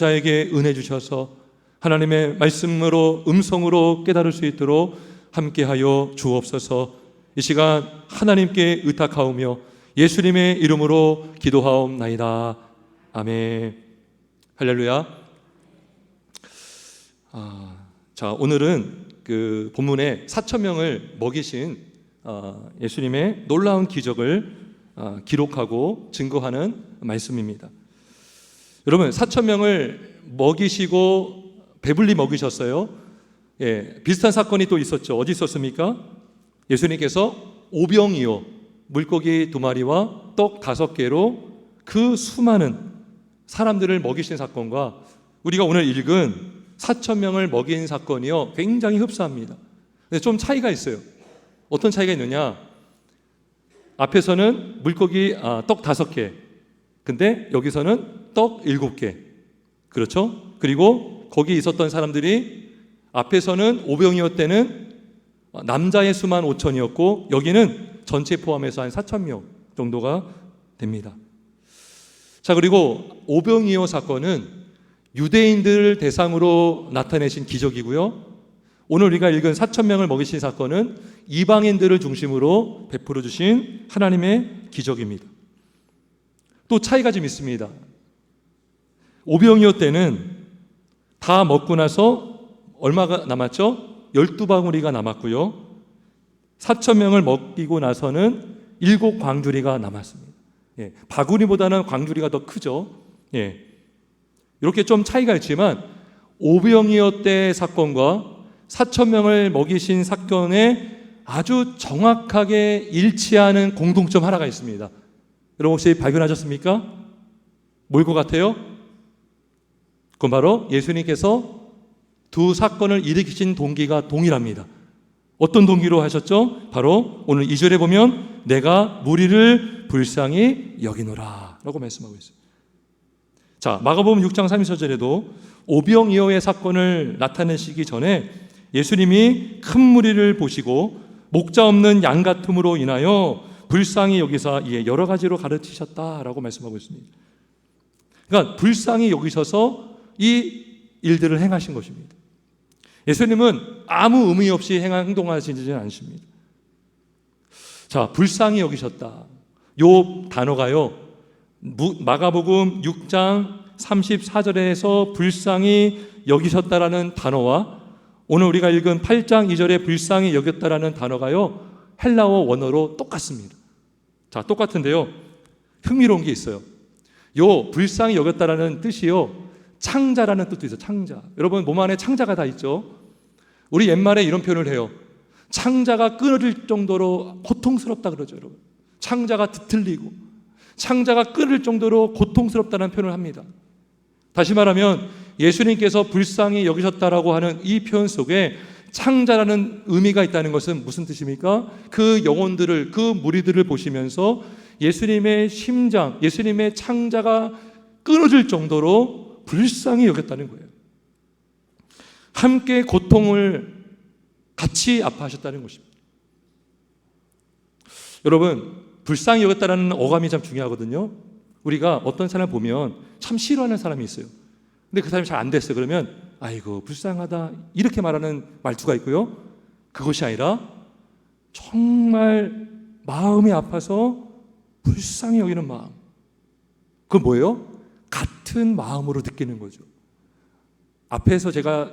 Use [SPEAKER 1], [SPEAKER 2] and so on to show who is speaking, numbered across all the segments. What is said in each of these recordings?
[SPEAKER 1] 자에게 은혜 주셔서 하나님의 말씀으로 음성으로 깨달을 수 있도록 함께하여 주옵소서. 이 시간 하나님께 의탁하오며 예수님의 이름으로 기도하옵나이다. 아멘. 할렐루야. 자, 오늘은 그 본문에 4,000명을 먹이신 예수님의 놀라운 기적을 기록하고 증거하는 말씀입니다. 여러분, 4,000명을 먹이시고 배불리 먹이셨어요. 비슷한 사건이 또 있었죠. 어디 있었습니까? 예수님께서 오병이어 물고기 2마리와 떡 5개로 그 수많은 사람들을 먹이신 사건과 우리가 오늘 읽은 4,000명을 먹인 사건이요, 굉장히 흡사합니다. 근데 좀 차이가 있어요. 어떤 차이가 있느냐? 앞에서는 물고기 떡 5개, 근데 여기서는 떡 7개. 그렇죠? 그리고 거기 있었던 사람들이 앞에서는 오병이어 때는 남자의 수만 5,000이었고 여기는 전체 포함해서 한 4,000명 정도가 됩니다. 자, 그리고 오병이어 사건은 유대인들을 대상으로 나타내신 기적이고요, 오늘 우리가 읽은 4,000명을 먹이신 사건은 이방인들을 중심으로 베풀어 주신 하나님의 기적입니다. 또 차이가 좀 있습니다. 오병이어 때는 다 먹고 나서 얼마가 남았죠? 12바구니가 남았고요, 4,000명을 먹이고 나서는 7광주리가 남았습니다. 바구니보다는 광주리가 더 크죠. 이렇게 좀 차이가 있지만 오병이어 때 사건과 4,000명을 먹이신 사건에 아주 정확하게 일치하는 공통점 하나가 있습니다. 여러분 혹시 발견하셨습니까? 뭘 것 같아요? 그건 바로 예수님께서 두 사건을 일으키신 동기가 동일합니다. 어떤 동기로 하셨죠? 바로 오늘 2절에 보면 내가 무리를 불쌍히 여기노라 라고 말씀하고 있어요. 자, 마가복음 6장 34절에도 오병이어의 사건을 나타내시기 전에 예수님이 큰 무리를 보시고 목자 없는 양 같음으로 인하여 불쌍히 여기사 이에 여러 가지로 가르치셨다라고 말씀하고 있습니다. 그러니까 불쌍히 여기셔서 이 일들을 행하신 것입니다. 예수님은 아무 의미 없이 행동하시지 않습니다. 자, 불쌍히 여기셨다. 요 단어가요, 마가복음 6장 34절에서 불쌍히 여기셨다라는 단어와 오늘 우리가 읽은 8장 2절에 불쌍히 여겼다라는 단어가요, 헬라어 원어로 똑같습니다. 자, 똑같은데요, 흥미로운 게 있어요. 요 불쌍히 여겼다라는 뜻이요, 창자라는 뜻도 있어요. 창자. 여러분 몸 안에 창자가 다 있죠. 우리 옛말에 이런 표현을 해요. 창자가 끊어질 정도로 고통스럽다 그러죠. 여러분, 창자가 뒤틀리고 창자가 끊을 정도로 고통스럽다는 표현을 합니다. 다시 말하면 예수님께서 불쌍히 여기셨다라고 하는 이 표현 속에 창자라는 의미가 있다는 것은 무슨 뜻입니까? 그 영혼들을, 그 무리들을 보시면서 예수님의 심장, 예수님의 창자가 끊어질 정도로 불쌍히 여겼다는 거예요. 함께 고통을 같이 아파하셨다는 것입니다. 여러분, 불쌍히 여겼다는 어감이 참 중요하거든요. 우리가 어떤 사람을 보면 참 싫어하는 사람이 있어요. 근데 그 사람이 잘 안 됐어요. 그러면 아이고 불쌍하다 이렇게 말하는 말투가 있고요, 그것이 아니라 정말 마음이 아파서 불쌍히 여기는 마음, 그건 뭐예요? 같은 마음으로 느끼는 거죠. 앞에서 제가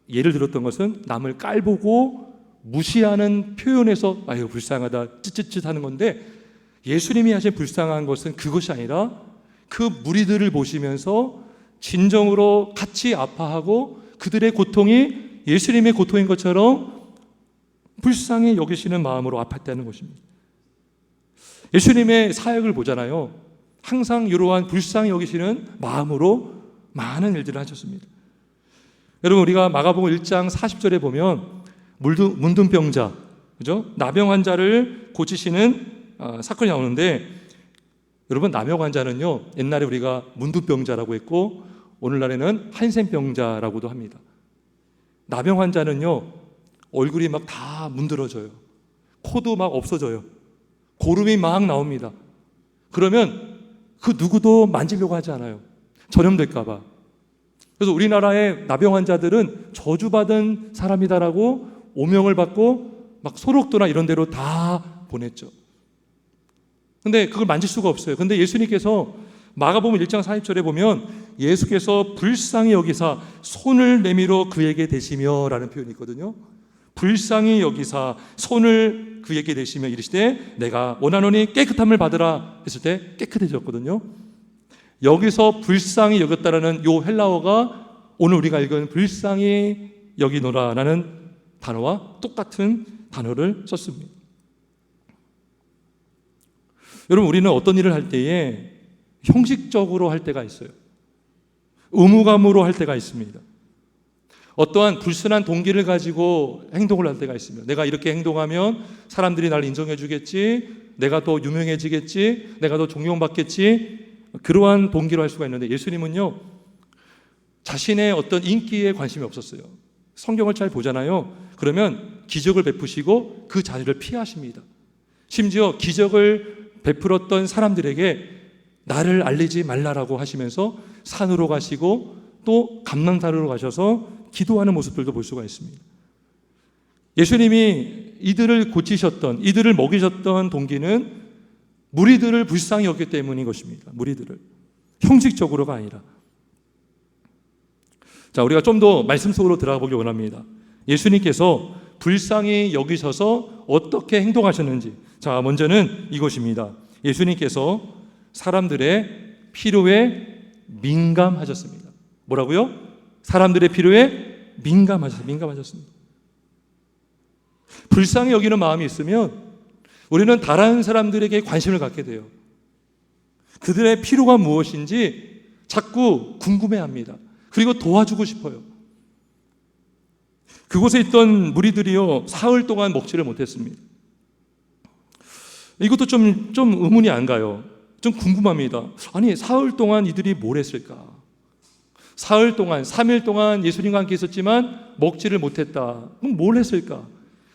[SPEAKER 1] 예를 들었던 것은 남을 깔보고 무시하는 표현에서 아유 불쌍하다 찌찌찌 하는 건데, 예수님이 하신 불쌍한 것은 그것이 아니라 그 무리들을 보시면서 진정으로 같이 아파하고 그들의 고통이 예수님의 고통인 것처럼 불쌍히 여기시는 마음으로 아팠다는 것입니다. 예수님의 사역을 보잖아요. 항상 이러한 불쌍히 여기시는 마음으로 많은 일들을 하셨습니다. 여러분, 우리가 마가복음 1장 40절에 보면 문둥병자, 그죠? 나병 환자를 고치시는 사건이 나오는데, 여러분 나병 환자는요, 옛날에 우리가 문둥병자라고 했고 오늘날에는 한센병자라고도 합니다. 나병 환자는요, 얼굴이 막 다 문드러져요. 코도 막 없어져요. 고름이 막 나옵니다. 그러면 그 누구도 만지려고 하지 않아요. 전염될까 봐. 그래서 우리나라의 나병 환자들은 저주받은 사람이다라고 오명을 받고 막 소록도나 이런 데로 다 보냈죠. 근데 그걸 만질 수가 없어요. 근데 예수님께서 마가복음 1장 40절에 보면 예수께서 불쌍히 여기사 손을 내밀어 그에게 대시며 라는 표현이 있거든요. 불쌍히 여기사 손을 그에게 대시며 이르시되 내가 원하노니 깨끗함을 받으라 했을 때 깨끗해졌거든요. 여기서 불쌍히 여겼다라는 요 헬라어가 오늘 우리가 읽은 불쌍히 여기노라라는 단어와 똑같은 단어를 썼습니다. 여러분, 우리는 어떤 일을 할 때에 형식적으로 할 때가 있어요. 의무감으로 할 때가 있습니다. 어떠한 불순한 동기를 가지고 행동을 할 때가 있습니다. 내가 이렇게 행동하면 사람들이 나를 인정해 주겠지, 내가 더 유명해지겠지, 내가 더 존경받겠지, 그러한 동기로 할 수가 있는데 예수님은요, 자신의 어떤 인기에 관심이 없었어요. 성경을 잘 보잖아요. 그러면 기적을 베푸시고 그 자리를 피하십니다. 심지어 기적을 베풀었던 사람들에게 나를 알리지 말라라고 하시면서 산으로 가시고 또 감난산으로 가셔서 기도하는 모습들도 볼 수가 있습니다. 예수님이 이들을 고치셨던, 이들을 먹이셨던 동기는 무리들을 불쌍히 여겼기 때문인 것입니다. 무리들을. 형식적으로가 아니라. 자, 우리가 좀 더 말씀 속으로 들어가 보기 원합니다. 예수님께서 불쌍히 여기셔서 어떻게 행동하셨는지. 자, 먼저는 이것입니다. 예수님께서 사람들의 필요에 민감하셨습니다. 뭐라고요? 사람들의 필요에 민감하셨습니다. 불쌍히 여기는 마음이 있으면 우리는 다른 사람들에게 관심을 갖게 돼요. 그들의 필요가 무엇인지 자꾸 궁금해합니다. 그리고 도와주고 싶어요. 그곳에 있던 무리들이요, 사흘 동안 먹지를 못했습니다. 이것도 좀 의문이 안 가요. 좀 궁금합니다. 아니, 사흘 동안 이들이 뭘 했을까? 사흘 동안, 3일 동안 예수님과 함께 있었지만 먹지를 못했다. 그럼 뭘 했을까?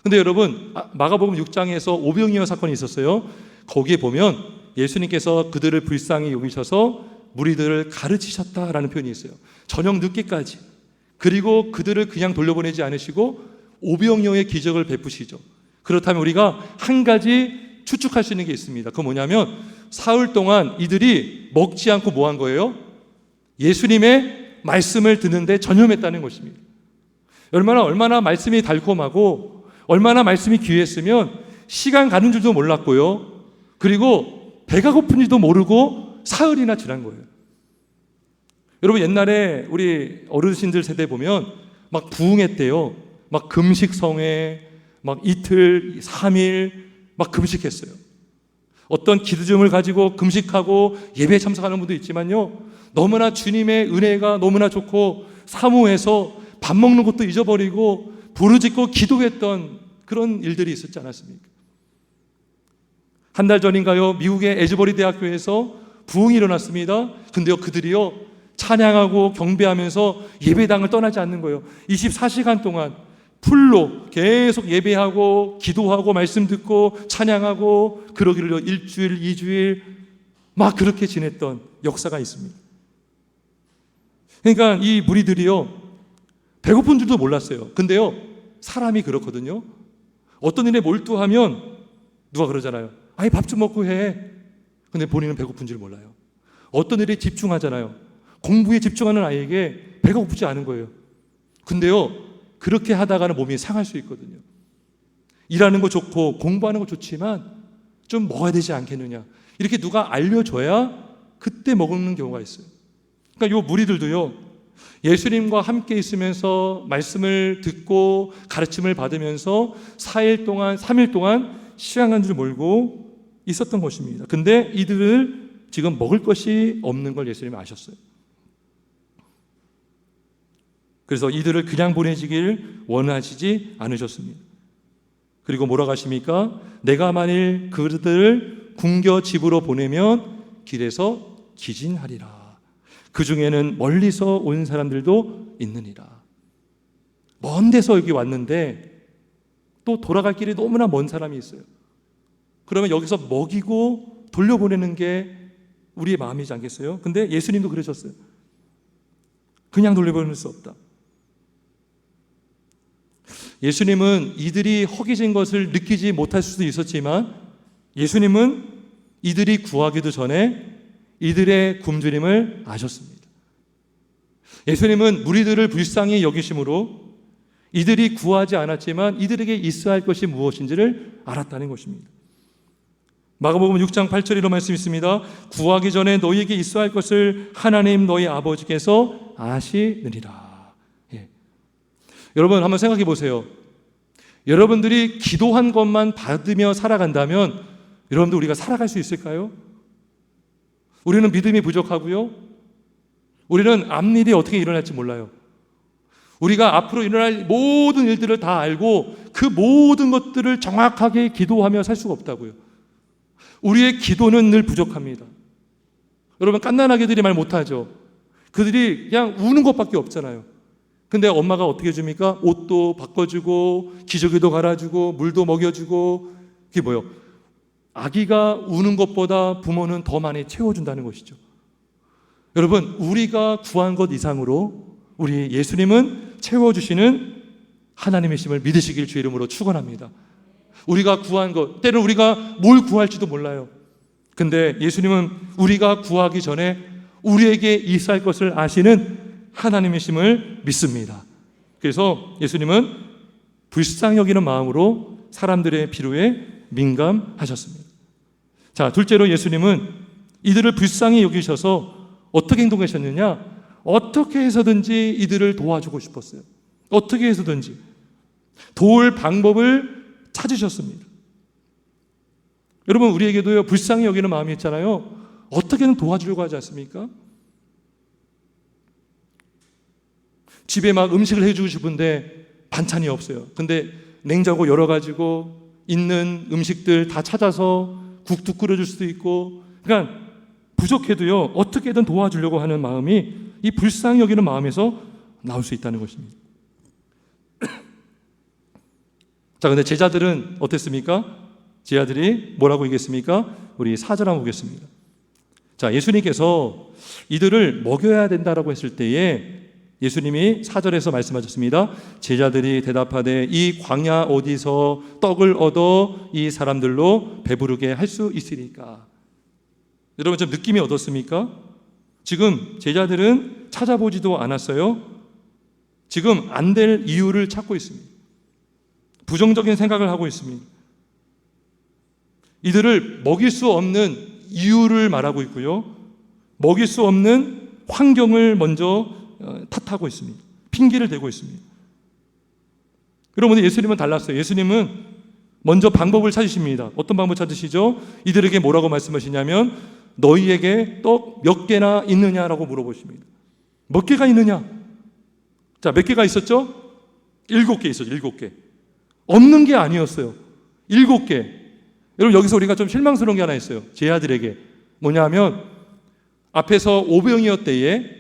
[SPEAKER 1] 근데 여러분, 마가복음 6장에서 오병이어 사건이 있었어요. 거기에 보면 예수님께서 그들을 불쌍히 여기셔서 무리들을 가르치셨다라는 표현이 있어요. 저녁 늦게까지. 그리고 그들을 그냥 돌려보내지 않으시고 오병이어의 기적을 베푸시죠. 그렇다면 우리가 한 가지 추측할 수 있는 게 있습니다. 그건 뭐냐면 사흘 동안 이들이 먹지 않고 뭐 한 거예요? 예수님의 말씀을 듣는데 전념했다는 것입니다. 얼마나 말씀이 달콤하고 얼마나 말씀이 귀했으면 시간 가는 줄도 몰랐고요. 그리고 배가 고픈지도 모르고 사흘이나 지난 거예요. 여러분, 옛날에 우리 어르신들 세대 보면 막 부흥했대요. 막 금식성회, 막 이틀, 3일 막 금식했어요. 어떤 기도점을 가지고 금식하고 예배에 참석하는 분도 있지만요, 너무나 주님의 은혜가 너무나 좋고 사모해서 밥 먹는 것도 잊어버리고 부르짖고 기도했던 그런 일들이 있었지 않았습니까? 한 달 전인가요, 미국의 에즈버리 대학교에서 부흥이 일어났습니다. 근데요, 그들이요 찬양하고 경배하면서 예배당을 떠나지 않는 거예요. 24시간 동안 풀로 계속 예배하고 기도하고 말씀 듣고 찬양하고 그러기를 1주일, 2주일 막 그렇게 지냈던 역사가 있습니다. 그러니까 이 무리들이요 배고픈 줄도 몰랐어요. 근데요, 사람이 그렇거든요. 어떤 일에 몰두하면 누가 그러잖아요. 아니, 밥 좀 먹고 해. 근데 본인은 배고픈 줄 몰라요. 어떤 일에 집중하잖아요. 공부에 집중하는 아이에게 배가 고프지 않은 거예요. 근데요, 그렇게 하다가는 몸이 상할 수 있거든요. 일하는 거 좋고 공부하는 거 좋지만 좀 먹어야 되지 않겠느냐, 이렇게 누가 알려줘야 그때 먹는 경우가 있어요. 그러니까 요 무리들도요, 예수님과 함께 있으면서 말씀을 듣고 가르침을 받으면서 4일 동안 3일 동안 시간 간 줄 모르고 있었던 것입니다. 근데 이들을 지금 먹을 것이 없는 걸 예수님이 아셨어요. 그래서 이들을 그냥 보내지길 원하시지 않으셨습니다. 그리고 뭐라고 하십니까? 내가 만일 그들을 굶겨 집으로 보내면 길에서 기진하리라. 그 중에는 멀리서 온 사람들도 있느니라. 먼 데서 여기 왔는데 또 돌아갈 길이 너무나 먼 사람이 있어요. 그러면 여기서 먹이고 돌려보내는 게 우리의 마음이지 않겠어요? 근데 예수님도 그러셨어요. 그냥 돌려보낼 수 없다. 예수님은 이들이 허기진 것을 느끼지 못할 수도 있었지만 예수님은 이들이 구하기도 전에 이들의 굶주림을 아셨습니다. 예수님은 무리들을 불쌍히 여기심으로 이들이 구하지 않았지만 이들에게 있어야 할 것이 무엇인지를 알았다는 것입니다. 마가복음 6장 8절에 말씀 있습니다. 구하기 전에 너희에게 있어야 할 것을 하나님 너희 아버지께서 아시느니라. 여러분 한번 생각해 보세요. 여러분들이 기도한 것만 받으며 살아간다면 여러분들 우리가 살아갈 수 있을까요? 우리는 믿음이 부족하고요. 우리는 앞일이 어떻게 일어날지 몰라요. 우리가 앞으로 일어날 모든 일들을 다 알고 그 모든 것들을 정확하게 기도하며 살 수가 없다고요. 우리의 기도는 늘 부족합니다. 여러분 갓난아기들이 말 못하죠. 그들이 그냥 우는 것밖에 없잖아요. 근데 엄마가 어떻게 해줍니까? 옷도 바꿔주고 기저귀도 갈아주고 물도 먹여주고. 그게 뭐예요? 아기가 우는 것보다 부모는 더 많이 채워준다는 것이죠. 여러분 우리가 구한 것 이상으로 우리 예수님은 채워주시는 하나님이심을 믿으시길 주의 이름으로 축원합니다. 우리가 구한 것, 때로는 우리가 뭘 구할지도 몰라요. 근데 예수님은 우리가 구하기 전에 우리에게 있어야 할 것을 아시는 하나님이심을 믿습니다. 그래서 예수님은 불쌍히 여기는 마음으로 사람들의 필요에 민감하셨습니다. 자, 둘째로 예수님은 이들을 불쌍히 여기셔서 어떻게 행동하셨느냐? 어떻게 해서든지 이들을 도와주고 싶었어요. 어떻게 해서든지 도울 방법을 찾으셨습니다. 여러분 우리에게도요 불쌍히 여기는 마음이 있잖아요. 어떻게든 도와주려고 하지 않습니까? 집에 막 음식을 해주고 싶은데 반찬이 없어요. 근데 냉장고 열어가지고 있는 음식들 다 찾아서 국도 끓여줄 수도 있고, 그러니까 부족해도요 어떻게든 도와주려고 하는 마음이 이 불쌍히 여기는 마음에서 나올 수 있다는 것입니다. 자, 근데 제자들은 어땠습니까? 제자들이 뭐라고 얘기했습니까? 우리 4절 한번 보겠습니다. 자, 예수님께서 이들을 먹여야 된다라고 했을 때에 예수님이 4절에서 말씀하셨습니다. 제자들이 대답하되 이 광야 어디서 떡을 얻어 이 사람들로 배부르게 할 수 있으리까? 여러분 좀 느낌이 어떻습니까? 지금 제자들은 찾아보지도 않았어요. 지금 안 될 이유를 찾고 있습니다. 부정적인 생각을 하고 있습니다. 이들을 먹일 수 없는 이유를 말하고 있고요. 먹일 수 없는 환경을 먼저 탓하고 있습니다. 핑계를 대고 있습니다. 여러분 예수님은 달랐어요. 예수님은 먼저 방법을 찾으십니다. 어떤 방법 찾으시죠? 이들에게 뭐라고 말씀하시냐면 너희에게 떡 몇 개나 있느냐라고 물어보십니다. 몇 개가 있느냐? 자, 몇 개가 있었죠? 7개 있었죠. 7개. 없는 게 아니었어요. 7개. 여러분 여기서 우리가 좀 실망스러운 게 하나 있어요. 제 아들에게. 뭐냐면 앞에서 5병이었대에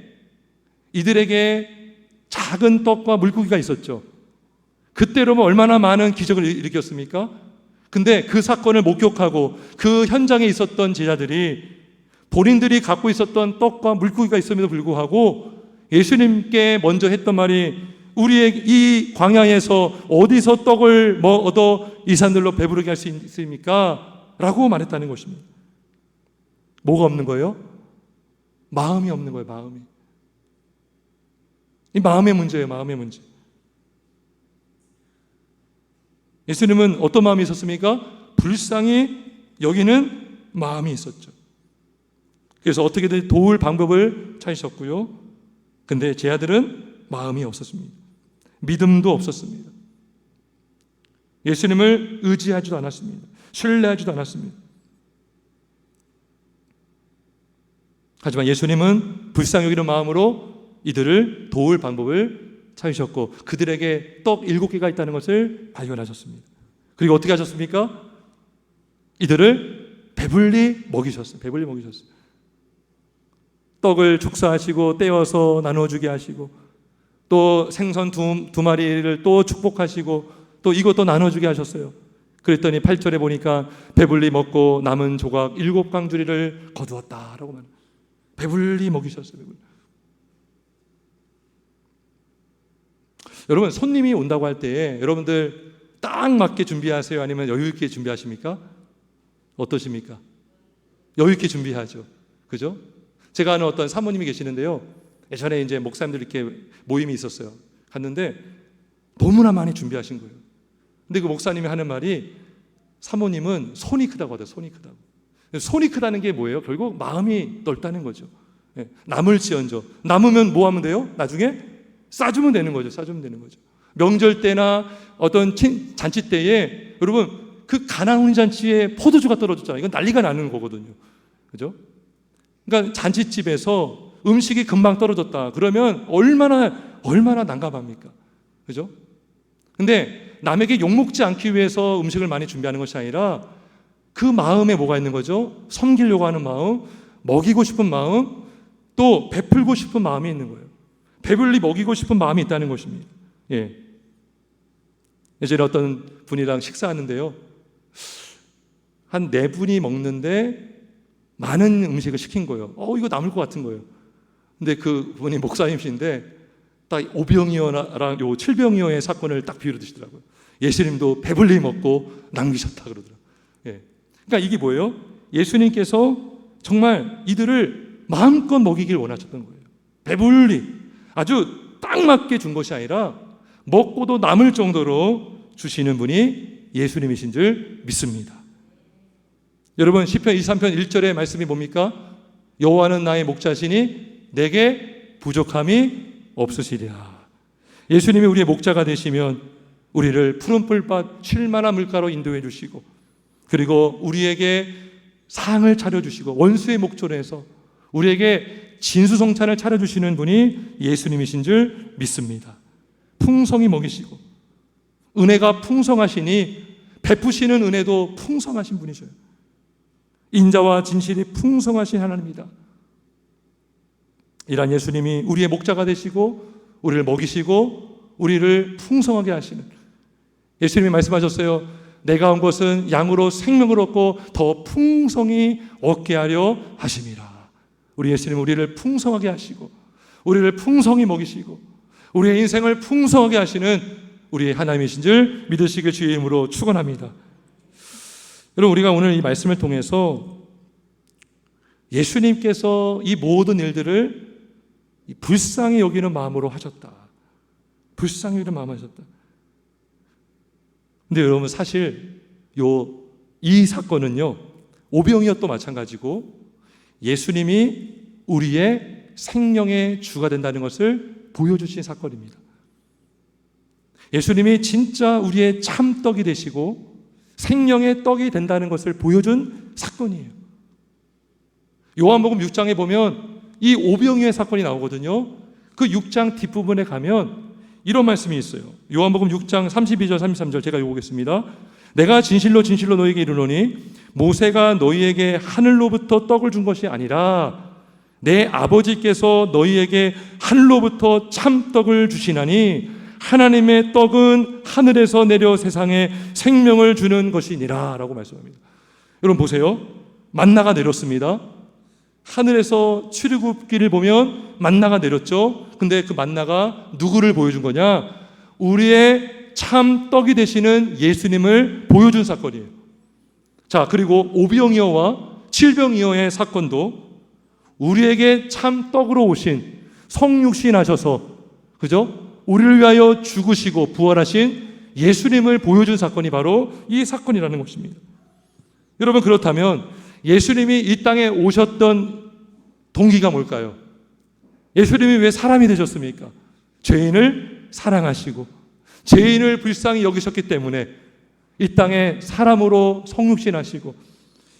[SPEAKER 1] 이들에게 작은 떡과 물고기가 있었죠. 그때로면 얼마나 많은 기적을 일으켰습니까? 근데 그 사건을 목격하고 그 현장에 있었던 제자들이 본인들이 갖고 있었던 떡과 물고기가 있음에도 불구하고 예수님께 먼저 했던 말이 우리의 이 광야에서 어디서 떡을 얻어 이 사람들로 배부르게 할 수 있습니까? 라고 말했다는 것입니다. 뭐가 없는 거예요? 마음이 없는 거예요. 마음이. 이 마음의 문제예요. 마음의 문제. 예수님은 어떤 마음이 있었습니까? 불쌍히 여기는 마음이 있었죠. 그래서 어떻게든 도울 방법을 찾으셨고요. 근데 제 아들은 마음이 없었습니다. 믿음도 없었습니다. 예수님을 의지하지도 않았습니다. 신뢰하지도 않았습니다. 하지만 예수님은 불쌍히 여기는 마음으로 이들을 도울 방법을 찾으셨고 그들에게 떡 7개가 있다는 것을 발견하셨습니다. 그리고 어떻게 하셨습니까? 이들을 배불리 먹이셨어요. 배불리 먹이셨어요. 떡을 축사하시고 떼어서 나눠주게 하시고 또 생선 두 마리를 또 축복하시고 또 이것도 나눠주게 하셨어요. 그랬더니 8절에 보니까 배불리 먹고 남은 조각 7광주리를 거두었다라고 말합니다. 배불리 먹이셨어요. 배불리. 여러분, 손님이 온다고 할 때 여러분들 딱 맞게 준비하세요? 아니면 여유 있게 준비하십니까? 어떠십니까? 여유 있게 준비하죠. 그죠? 제가 아는 어떤 사모님이 계시는데요. 예전에 이제 목사님들 이렇게 모임이 있었어요. 갔는데 너무나 많이 준비하신 거예요. 근데 그 목사님이 하는 말이, 사모님은 손이 크다고 하더라고요. 손이 크다고. 손이 크다는 게 뭐예요? 결국 마음이 넓다는 거죠. 남을지언정. 남으면 뭐 하면 돼요? 나중에 싸주면 되는 거죠. 싸주면 되는 거죠. 명절 때나 어떤 잔치 때에 여러분, 그 가나운 잔치에 포도주가 떨어졌잖아요. 이건 난리가 나는 거거든요. 그죠? 그러니까 잔치집에서 음식이 금방 떨어졌다. 그러면 얼마나 난감합니까? 그죠? 근데 남에게 욕먹지 않기 위해서 음식을 많이 준비하는 것이 아니라 그 마음에 뭐가 있는 거죠? 섬기려고 하는 마음, 먹이고 싶은 마음, 또 베풀고 싶은 마음이 있는 거예요. 배불리 먹이고 싶은 마음이 있다는 것입니다. 예. 예전에 어떤 분이랑 식사하는데요. 한 4분이 먹는데 많은 음식을 시킨 거예요. 이거 남을 것 같은 거예요. 근데 그 분이 목사님이신데 딱 오병이어랑 요 칠병이어의 사건을 딱 비유로 드시더라고요. 예수님도 배불리 먹고 남기셨다 그러더라고요. 예. 그러니까 이게 뭐예요? 예수님께서 정말 이들을 마음껏 먹이길 원하셨던 거예요. 배불리 아주 딱 맞게 준 것이 아니라 먹고도 남을 정도로 주시는 분이 예수님이신 줄 믿습니다. 여러분, 시편 23편 1절의 말씀이 뭡니까? 여호와는 나의 목자시니 내게 부족함이 없으시리라. 예수님이 우리의 목자가 되시면 우리를 푸른 풀밭 쉴만한 물가로 인도해 주시고, 그리고 우리에게 상을 차려주시고, 원수의 목전에서 우리에게 진수성찬을 차려주시는 분이 예수님이신 줄 믿습니다. 풍성히 먹이시고, 은혜가 풍성하시니 베푸시는 은혜도 풍성하신 분이셔요. 인자와 진실이 풍성하신 하나님이다. 이란 예수님이 우리의 목자가 되시고 우리를 먹이시고 우리를 풍성하게 하시는, 예수님이 말씀하셨어요. 내가 온 것은 양으로 생명을 얻고 더 풍성히 얻게 하려 하심이라. 우리 예수님 우리를 풍성하게 하시고 우리를 풍성히 먹이시고 우리의 인생을 풍성하게 하시는 우리의 하나님이신 줄 믿으시길 주의 이름으로 축원합니다. 여러분, 우리가 오늘 이 말씀을 통해서 예수님께서 이 모든 일들을 불쌍히 여기는 마음으로 하셨다. 불쌍히 여기는 마음으로 하셨다. 근데 여러분, 사실 이 사건은요, 오병이어도 마찬가지고 예수님이 우리의 생명의 주가 된다는 것을 보여주신 사건입니다. 예수님이 진짜 우리의 참떡이 되시고 생명의 떡이 된다는 것을 보여준 사건이에요. 요한복음 6장에 보면 이 오병이어의 사건이 나오거든요. 그 6장 뒷부분에 가면 이런 말씀이 있어요. 요한복음 6장 32절 33절 제가 읽어보겠습니다. 내가 진실로 진실로 너희에게 이르노니 모세가 너희에게 하늘로부터 떡을 준 것이 아니라 내 아버지께서 너희에게 하늘로부터 참떡을 주시나니 하나님의 떡은 하늘에서 내려 세상에 생명을 주는 것이니라 라고 말씀합니다. 여러분 보세요. 만나가 내렸습니다. 하늘에서 출애굽기를 보면 만나가 내렸죠. 근데 그 만나가 누구를 보여준 거냐? 우리의 참 떡이 되시는 예수님을 보여준 사건이에요. 자, 그리고 오병이어와 칠병이어의 사건도 우리에게 참 떡으로 오신 성육신 하셔서, 그죠? 우리를 위하여 죽으시고 부활하신 예수님을 보여준 사건이 바로 이 사건이라는 것입니다. 여러분, 그렇다면 예수님이 이 땅에 오셨던 동기가 뭘까요? 예수님이 왜 사람이 되셨습니까? 죄인을 사랑하시고 죄인을 불쌍히 여기셨기 때문에 이 땅에 사람으로 성육신하시고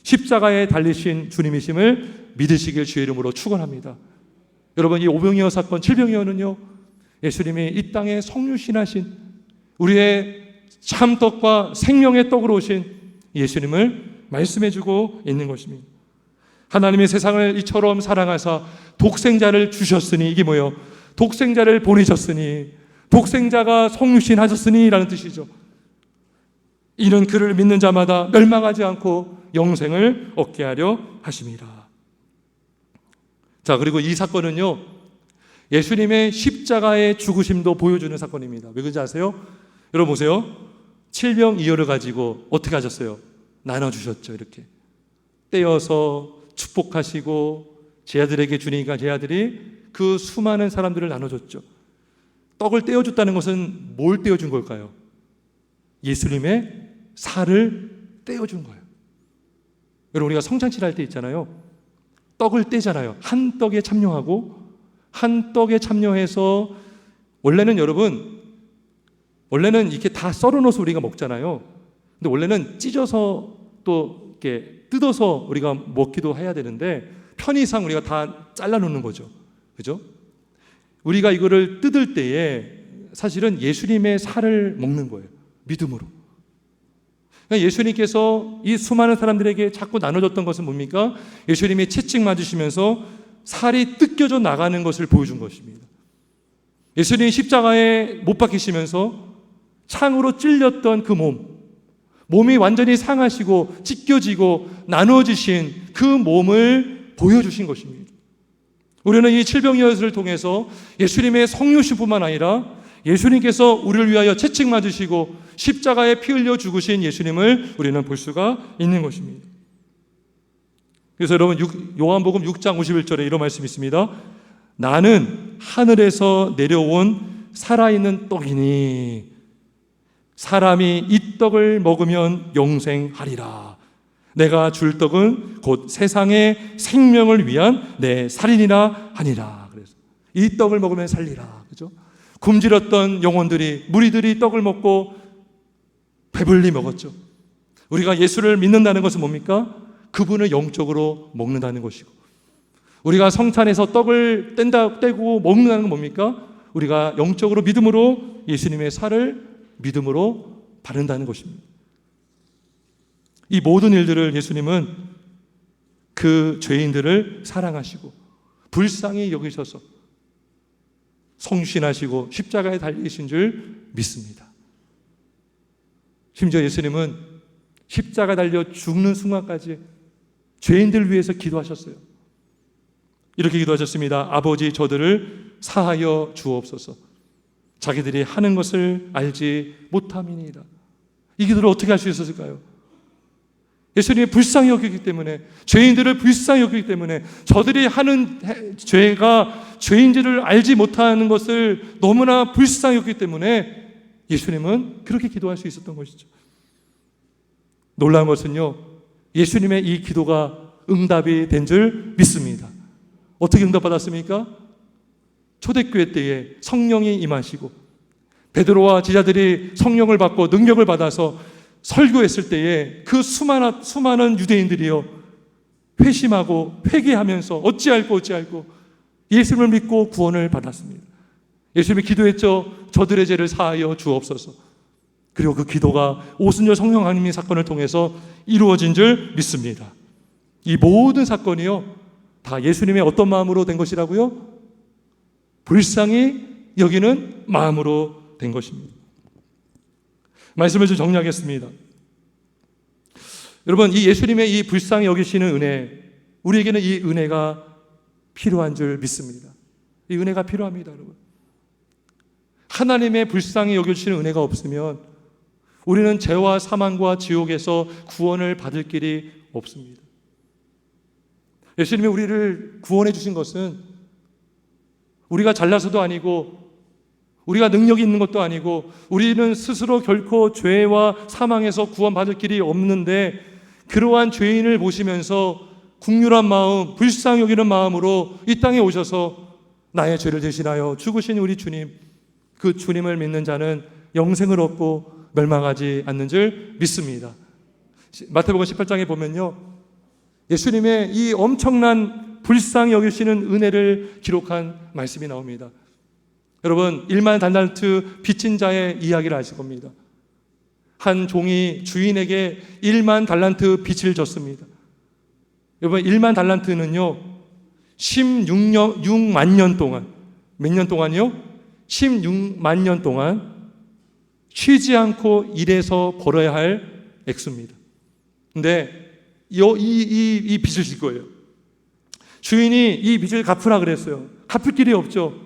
[SPEAKER 1] 십자가에 달리신 주님이심을 믿으시길 주의 이름으로 축원합니다. 여러분, 이 오병이어 사건, 칠병이어는요, 예수님이 이 땅에 성육신하신 우리의 참떡과 생명의 떡으로 오신 예수님을 말씀해주고 있는 것입니다. 하나님이 세상을 이처럼 사랑하사 독생자를 주셨으니, 이게 뭐예요? 독생자를 보내셨으니, 독생자가 성육신 하셨으니 라는 뜻이죠. 이는 그를 믿는 자마다 멸망하지 않고 영생을 얻게 하려 하심이라. 자, 그리고 이 사건은요, 예수님의 십자가의 죽으심도 보여주는 사건입니다. 왜 그런지 아세요? 여러분 보세요. 칠병이어를 가지고 어떻게 하셨어요? 나눠주셨죠. 이렇게 떼어서 축복하시고 제 아들에게 주니까 제 아들이 그 수많은 사람들을 나눠줬죠. 떡을 떼어줬다는 것은 뭘 떼어준 걸까요? 예수님의 살을 떼어준 거예요. 여러분 우리가 성찬치를 할 때 있잖아요. 떡을 떼잖아요. 한 떡에 참여하고 한 떡에 참여해서 원래는 이렇게 다 썰어 넣어서 우리가 먹잖아요. 근데 원래는 찢어서 또 이렇게 뜯어서 우리가 먹기도 해야 되는데 편의상 우리가 다 잘라 놓는 거죠. 그죠? 우리가 이거를 뜯을 때에 사실은 예수님의 살을 먹는 거예요. 믿음으로. 그러니까 예수님께서 이 수많은 사람들에게 자꾸 나눠줬던 것은 뭡니까? 예수님이 채찍 맞으시면서 살이 뜯겨져 나가는 것을 보여준 것입니다. 예수님이 십자가에 못 박히시면서 창으로 찔렸던 그 몸이 완전히 상하시고 찢겨지고 나눠지신 그 몸을 보여주신 것입니다. 우리는 이 칠병이어를 통해서 예수님의 성육신뿐만 아니라 예수님께서 우리를 위하여 채찍 맞으시고 십자가에 피 흘려 죽으신 예수님을 우리는 볼 수가 있는 것입니다. 그래서 여러분 요한복음 6장 51절에 이런 말씀이 있습니다. 나는 하늘에서 내려온 살아있는 떡이니 사람이 이 떡을 먹으면 영생하리라. 내가 줄 떡은 곧 세상의 생명을 위한 내 살이니라 하니라. 그래서 이 떡을 먹으면 살리라. 그죠? 굶주렸던 영혼들이 무리들이 떡을 먹고 배불리 먹었죠. 우리가 예수를 믿는다는 것은 뭡니까? 그분을 영적으로 먹는다는 것이고, 우리가 성찬에서 떡을 떼고 먹는다는 건 뭡니까? 우리가 영적으로 믿음으로 예수님의 살을 믿음으로 바른다는 것입니다. 이 모든 일들을 예수님은 그 죄인들을 사랑하시고 불쌍히 여기셔서 성신하시고 십자가에 달리신 줄 믿습니다. 심지어 예수님은 십자가 달려 죽는 순간까지 죄인들 위해서 기도하셨어요. 이렇게 기도하셨습니다. 아버지, 저들을 사하여 주옵소서. 자기들이 하는 것을 알지 못함이니이다. 이 기도를 어떻게 할 수 있었을까요? 예수님이 불쌍히 여기기 때문에, 죄인들을 불쌍히 여기기 때문에, 저들이 하는 죄가 죄인지를 알지 못하는 것을 너무나 불쌍히 여기기 때문에 예수님은 그렇게 기도할 수 있었던 것이죠. 놀라운 것은요, 예수님의 이 기도가 응답이 된 줄 믿습니다. 어떻게 응답받았습니까? 초대교회 때에 성령이 임하시고 베드로와 제자들이 성령을 받고 능력을 받아서 설교했을 때에 그 수많은 유대인들이요 회심하고 회개하면서 어찌할꼬 예수님을 믿고 구원을 받았습니다. 예수님이 기도했죠. 저들의 죄를 사하여 주옵소서. 그리고 그 기도가 오순절 성령 강림 사건을 통해서 이루어진 줄 믿습니다. 이 모든 사건이요 다 예수님의 어떤 마음으로 된 것이라고요? 불쌍히 여기는 마음으로 된 것입니다. 말씀을 좀 정리하겠습니다. 여러분, 이 예수님의 이 불쌍히 여기시는 은혜, 우리에게는 이 은혜가 필요한 줄 믿습니다. 이 은혜가 필요합니다, 여러분. 하나님의 불쌍히 여겨주시는 은혜가 없으면 우리는 죄와 사망과 지옥에서 구원을 받을 길이 없습니다. 예수님이 우리를 구원해 주신 것은 우리가 잘나서도 아니고 우리가 능력이 있는 것도 아니고 우리는 스스로 결코 죄와 사망에서 구원받을 길이 없는데 그러한 죄인을 보시면서 긍휼한 마음, 불쌍히 여기는 마음으로 이 땅에 오셔서 나의 죄를 대신하여 죽으신 우리 주님, 그 주님을 믿는 자는 영생을 얻고 멸망하지 않는 줄 믿습니다. 마태복음 18장에 보면요, 예수님의 이 엄청난 불쌍히 여기시는 은혜를 기록한 말씀이 나옵니다. 여러분, 1만 달란트 빚진 자의 이야기를 아실 겁니다. 한 종이 주인에게 1만 달란트 빚을 졌습니다. 여러분, 1만 달란트는요 16만 년 동안, 몇 년 동안이요? 16만 년 동안 쉬지 않고 일해서 벌어야 할 액수입니다. 근데 이 빚을 질 거예요. 주인이 이 빚을 갚으라 그랬어요. 갚을 길이 없죠.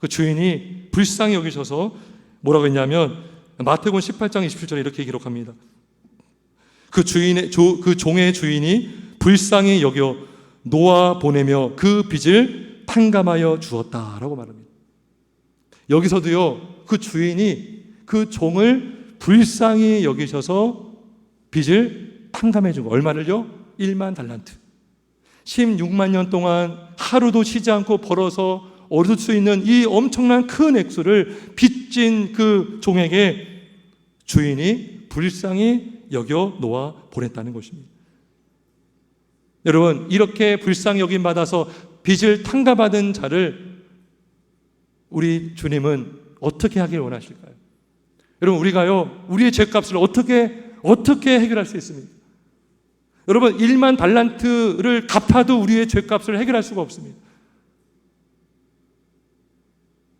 [SPEAKER 1] 그 주인이 불쌍히 여기셔서 뭐라고 했냐면 마태복음 18장 27절에 이렇게 기록합니다. 그 종의 주인이 불쌍히 여겨 놓아 보내며 그 빚을 탕감하여 주었다라고 말합니다. 여기서도요, 그 주인이 그 종을 불쌍히 여기셔서 빚을 탕감해 준 거. 얼마를요? 1만 달란트. 16만 년 동안 하루도 쉬지 않고 벌어서 얻을 수 있는 이 엄청난 큰 액수를 빚진 그 종에게 주인이 불쌍히 여겨 놓아 보냈다는 것입니다. 여러분, 이렇게 불쌍히 여김 받아서 빚을 탕감받은 자를 우리 주님은 어떻게 하길 원하실까요? 여러분, 우리가요, 우리의 죄값을 어떻게 해결할 수 있습니까? 여러분, 1만 달란트를 갚아도 우리의 죄값을 해결할 수가 없습니다.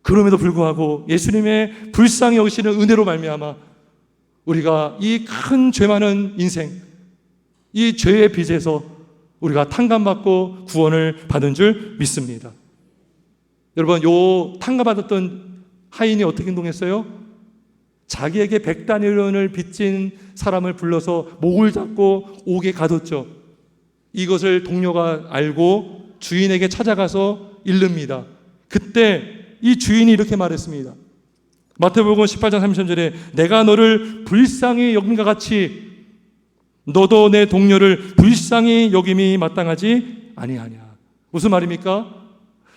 [SPEAKER 1] 그럼에도 불구하고 예수님의 불쌍히 여기시는 은혜로 말미암아 우리가 이 큰 죄 많은 인생, 이 죄의 빚에서 우리가 탕감받고 구원을 받은 줄 믿습니다. 여러분, 요 탕감받았던 하인이 어떻게 행동했어요? 자기에게 100다니엘을 빚진 사람을 불러서 목을 잡고 옥에 가뒀죠. 이것을 동료가 알고 주인에게 찾아가서 일릅니다. 그때 이 주인이 이렇게 말했습니다. 마태복음 18장 33절에 내가 너를 불쌍히 여김과 같이 너도 내 동료를 불쌍히 여김이 마땅하지 아니하냐. 무슨 말입니까?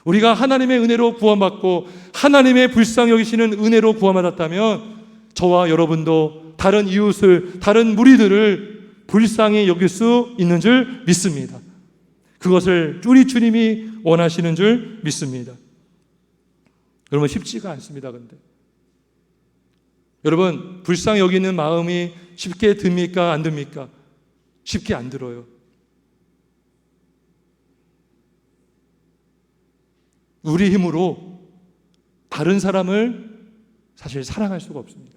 [SPEAKER 1] 우리가 하나님의 은혜로 구원받고 하나님의 불쌍히 여기시는 은혜로 구원받았다면 저와 여러분도 다른 이웃을, 다른 무리들을 불쌍히 여길 수 있는 줄 믿습니다. 그것을 우리 주님이 원하시는 줄 믿습니다. 여러분, 쉽지가 않습니다. 근데 여러분, 불쌍히 여기는 마음이 쉽게 듭니까? 안 듭니까? 쉽게 안 들어요. 우리 힘으로 다른 사람을 사실 사랑할 수가 없습니다.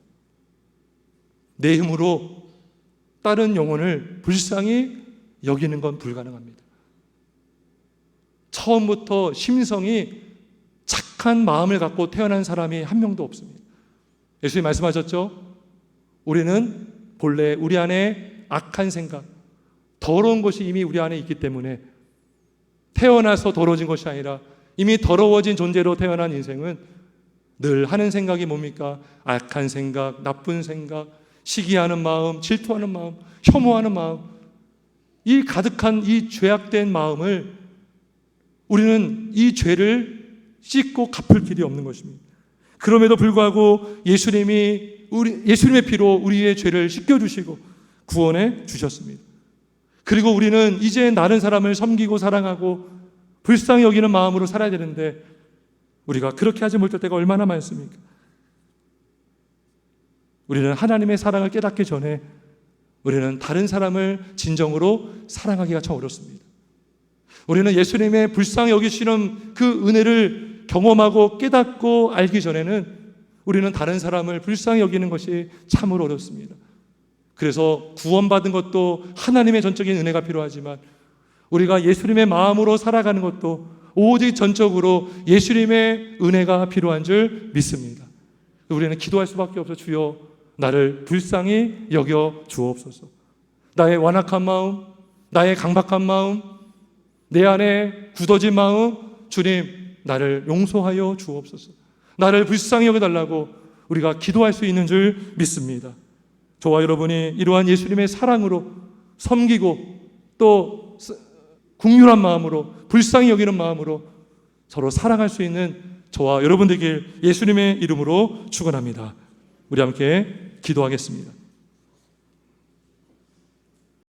[SPEAKER 1] 내 힘으로 다른 영혼을 불쌍히 여기는 건 불가능합니다. 처음부터 심성이 착한 마음을 갖고 태어난 사람이 한 명도 없습니다. 예수님 말씀하셨죠? 우리는 본래 우리 안에 악한 생각, 더러운 것이 이미 우리 안에 있기 때문에 태어나서 더러워진 것이 아니라 이미 더러워진 존재로 태어난 인생은 늘 하는 생각이 뭡니까? 악한 생각, 나쁜 생각, 시기하는 마음, 질투하는 마음, 혐오하는 마음, 이 가득한 이 죄악된 마음을 우리는 이 죄를 씻고 갚을 길이 없는 것입니다. 그럼에도 불구하고 예수님의 피로 우리의 죄를 씻겨주시고 구원해 주셨습니다. 그리고 우리는 이제 다른 사람을 섬기고 사랑하고 불쌍히 여기는 마음으로 살아야 되는데 우리가 그렇게 하지 못할 때가 얼마나 많습니까? 우리는 하나님의 사랑을 깨닫기 전에 우리는 다른 사람을 진정으로 사랑하기가 참 어렵습니다. 우리는 예수님의 불쌍히 여기시는 그 은혜를 경험하고 깨닫고 알기 전에는 우리는 다른 사람을 불쌍히 여기는 것이 참으로 어렵습니다. 그래서 구원받은 것도 하나님의 전적인 은혜가 필요하지만 우리가 예수님의 마음으로 살아가는 것도 오직 전적으로 예수님의 은혜가 필요한 줄 믿습니다. 우리는 기도할 수밖에 없어. 주여 나를 불쌍히 여겨 주옵소서. 나의 완악한 마음, 나의 강박한 마음, 내 안에 굳어진 마음, 주님 나를 용서하여 주옵소서. 나를 불쌍히 여겨달라고 우리가 기도할 수 있는 줄 믿습니다. 저와 여러분이 이러한 예수님의 사랑으로 섬기고 또 긍휼한 마음으로 불쌍히 여기는 마음으로 서로 사랑할 수 있는 저와 여러분 되길 예수님의 이름으로 축원합니다. 우리 함께 기도하겠습니다.